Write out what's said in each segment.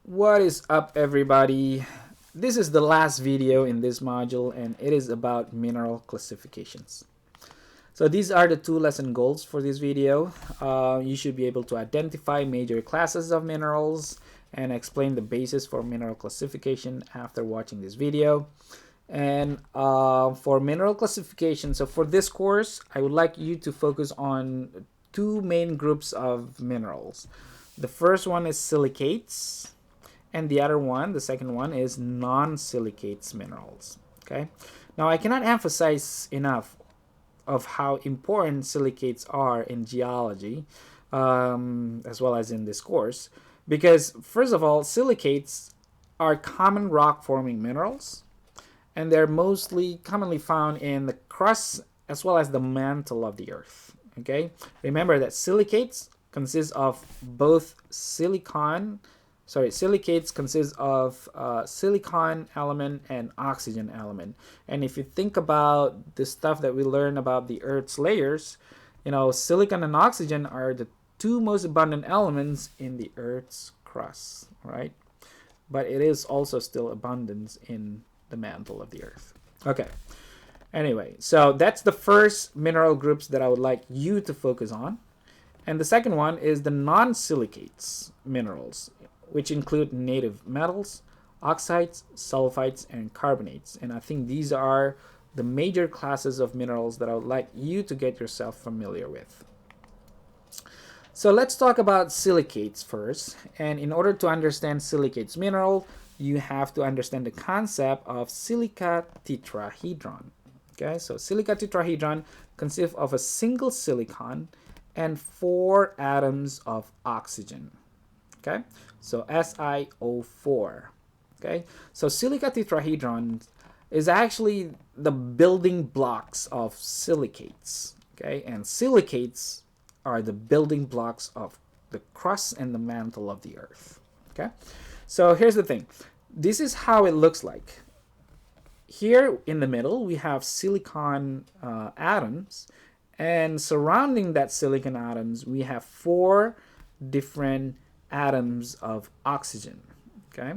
What is up, everybody? This is the last video in this module, and it is about mineral classifications. So these are the two lesson goals for this video. You should be able to identify major classes of minerals and explain the basis for mineral classification after watching this video. And for mineral classification, so for this course, I would like you to focus on two main groups of minerals. The first one is silicates, and the other one, the second one, is non-silicates minerals. Okay, now I cannot emphasize enough of how important silicates are in geology, as well as in this course, because first of all, silicates are common rock forming minerals, and they're mostly commonly found in the crust as well as the mantle of the earth. Okay, remember that silicates consist of both silicates consist of silicon element and oxygen element. And if you think about the stuff that we learn about the Earth's layers, silicon and oxygen are the two most abundant elements in the Earth's crust, right? But it is also still abundant in the mantle of the Earth. Okay. Anyway, so that's the first mineral groups that I would like you to focus on. And the second one is the non-silicates minerals, which include native metals, oxides, sulfides, and carbonates. And I think these are the major classes of minerals that I would like you to get yourself familiar with. So let's talk about silicates first. And in order to understand silicates mineral, you have to understand the concept of silica tetrahedron. Okay, so silica tetrahedron consists of a single silicon and 4 atoms of oxygen. Okay, so SiO4. Okay, so silica tetrahedron is actually the building blocks of silicates. Okay, and silicates are the building blocks of the crust and the mantle of the earth. Okay, so here's the thing. This is how it looks like. Here in the middle, we have silicon atoms, and surrounding that silicon atoms, we have 4 different atoms of oxygen. Okay,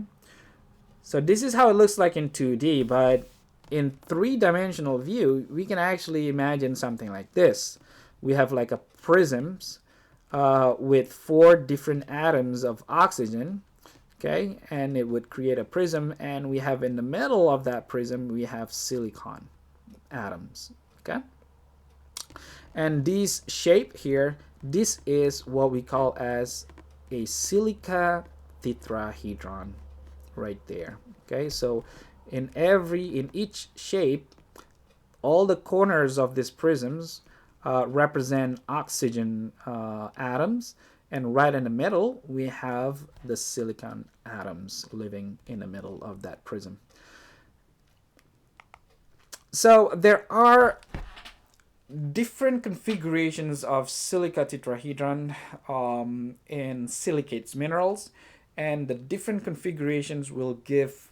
so this is how it looks like in 2D, but in 3-dimensional view, we can actually imagine something like this. We have like a prisms with 4 different atoms of oxygen. Okay, and it would create a prism, and we have in the middle of that prism, we have silicon atoms. Okay, and this shape here, this is what we call as a silica tetrahedron right there. Okay, so in each shape, all the corners of these prisms represent oxygen atoms, and right in the middle we have the silicon atoms living in the middle of that prism. So there are different configurations of silica tetrahedron in silicates minerals, and the different configurations will give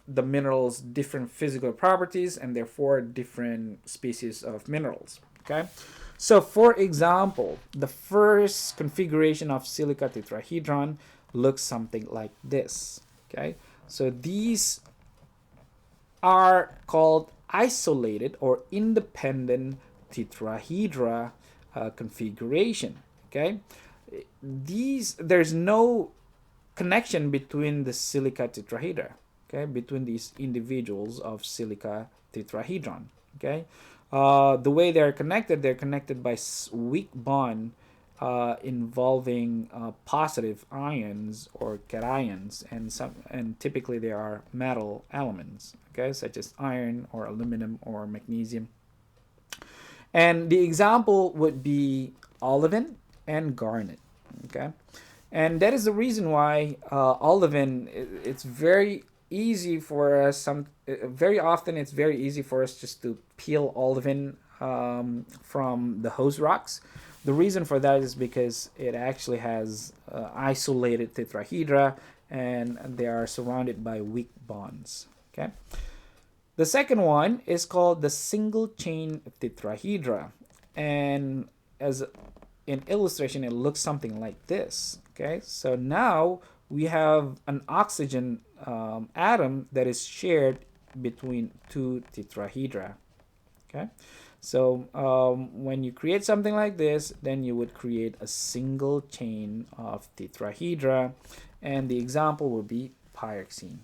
the minerals different physical properties and therefore different species of minerals. Okay, so for example, the first configuration of silica tetrahedron looks something like this. Okay, so these are called isolated or independent tetrahedra configuration. Okay, there's no connection between the silica tetrahedra, okay, between these individuals of silica tetrahedron. Okay, the way they're connected by weak bond involving positive ions or cations, and typically they are metal elements, okay, such as iron or aluminum or magnesium. And the example would be olivine and garnet. Okay, and that is the reason why olivine, it's very easy for us. Very often it's very easy for us just to peel olivine from the host rocks. The reason for that is because it actually has isolated tetrahedra, and they are surrounded by weak bonds. Okay, the second one is called the single chain tetrahedra, and as in illustration, it looks something like this. Okay, so now we have an oxygen atom that is shared between two tetrahedra. Okay, so when you create something like this, then you would create a single chain of tetrahedra, and the example would be pyroxene.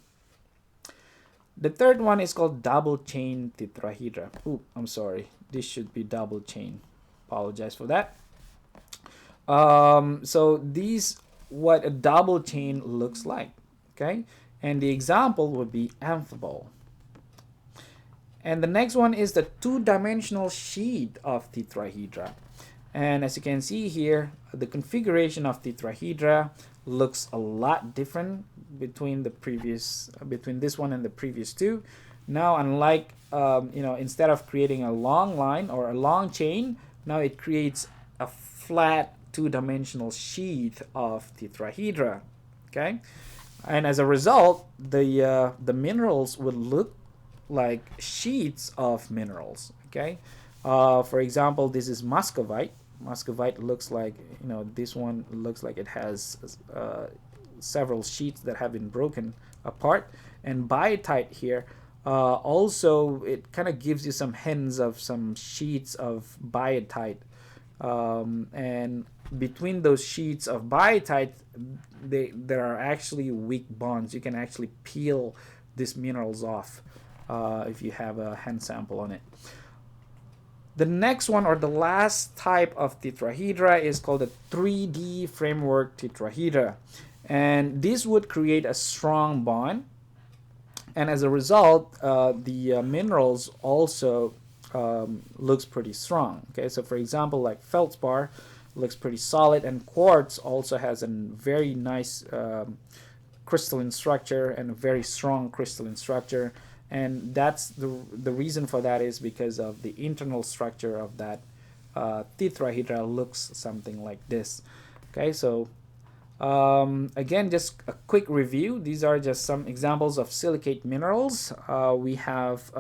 The third one is called double chain tetrahedra. Ooh, I'm sorry. This should be double chain. Apologize for that. So these what a double chain looks like. Okay, and the example would be amphibole. And the next one is the two-dimensional sheet of tetrahedra. And as you can see here, the configuration of tetrahedra looks a lot different between between this one and the previous two. Now, unlike instead of creating a long line or a long chain, now it creates a flat two-dimensional sheath of tetrahedra. Okay, and as a result, the minerals would look like sheets of minerals. Okay, for example, this is muscovite. Muscovite looks like, this one looks like it has several sheets that have been broken apart. And biotite here, also it kind of gives you some hints of some sheets of biotite. And between those sheets of biotite, there are actually weak bonds. You can actually peel these minerals off if you have a hand sample on it. The next one, or the last type of tetrahedra, is called a 3D framework tetrahedra. And this would create a strong bond. And as a result, the minerals also looks pretty strong. Okay, so for example, like feldspar looks pretty solid, and quartz also has a very nice crystalline structure and a very strong crystalline structure. And that's the reason for that is because of the internal structure of that tetrahedra looks something like this. Okay, so again, just a quick review. These are just some examples of silicate minerals. We have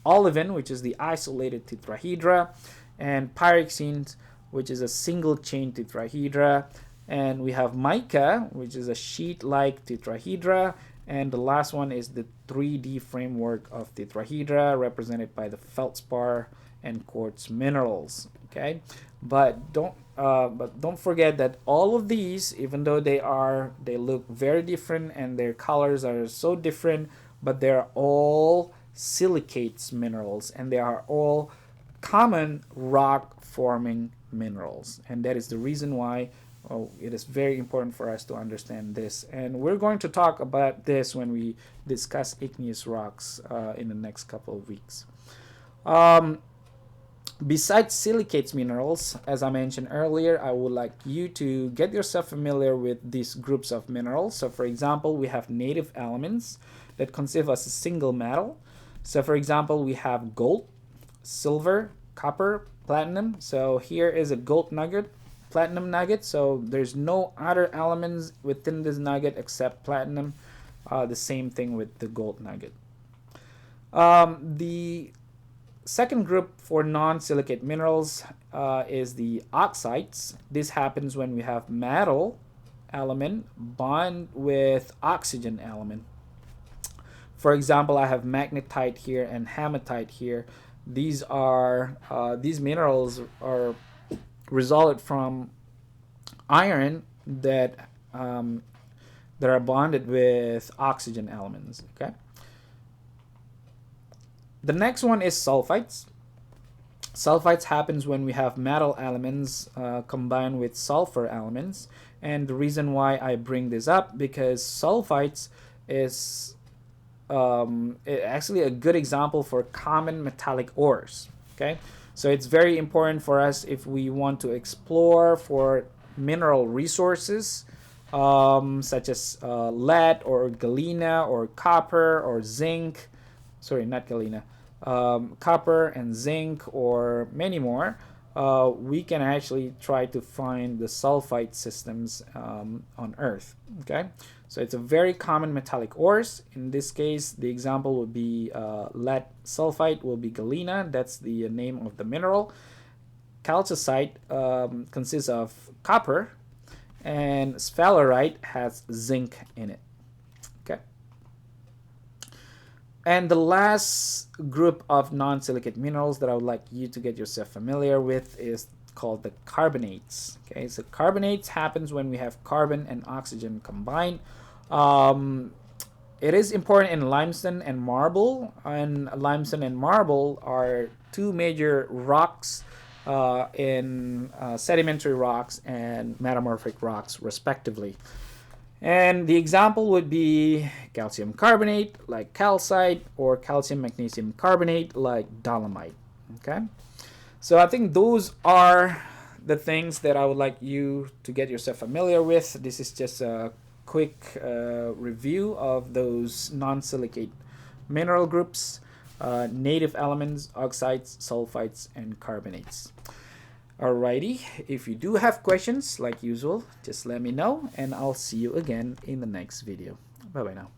olivine, which is the isolated tetrahedra, and pyroxene, which is a single chain tetrahedra, and we have mica, which is a sheet-like tetrahedra, and the last one is the 3D framework of tetrahedra, represented by the feldspar and quartz minerals. Okay, but don't forget that all of these, even though they look very different and their colors are so different, but they're all silicates minerals, and they are all common rock forming minerals, and that is the reason why it is very important for us to understand this. And we're going to talk about this when we discuss igneous rocks in the next couple of weeks. Besides silicates minerals, as I mentioned earlier, I would like you to get yourself familiar with these groups of minerals. So for example, we have native elements that consist of a single metal. So for example, we have gold, silver, copper, platinum. So here is a gold nugget, platinum nugget. So there's no other elements within this nugget except platinum. The same thing with the gold nugget. The second group for non-silicate minerals is the oxides. This happens when we have metal element bond with oxygen element. For example, I have magnetite here and hematite here. These minerals are resulted from iron that are bonded with oxygen elements. Okay. The next one is sulfites. Sulfites happens when we have metal elements combined with sulfur elements, and the reason why I bring this up because sulfites is actually a good example for common metallic ores. Okay, so it's very important for us if we want to explore for mineral resources such as lead or galena or copper or zinc. Sorry, not galena. Copper and zinc or many more. We can actually try to find the sulfite systems on Earth. Okay, so it's a very common metallic ores. In this case, the example would be lead sulfite will be galena. That's the name of the mineral. Calcite consists of copper, and sphalerite has zinc in it. Okay. And the last group of non-silicate minerals that I would like you to get yourself familiar with is called the carbonates. Okay, so carbonates happens when we have carbon and oxygen combined. It is important in limestone and marble, and limestone and marble are two major rocks in sedimentary rocks and metamorphic rocks, respectively. And the example would be calcium carbonate, like calcite, or calcium magnesium carbonate, like dolomite. Okay, so I think those are the things that I would like you to get yourself familiar with. This is just a quick review of those non-silicate mineral groups, native elements, oxides, sulfides, and carbonates. Alrighty, if you do have questions, like usual, just let me know, and I'll see you again in the next video. Bye bye now.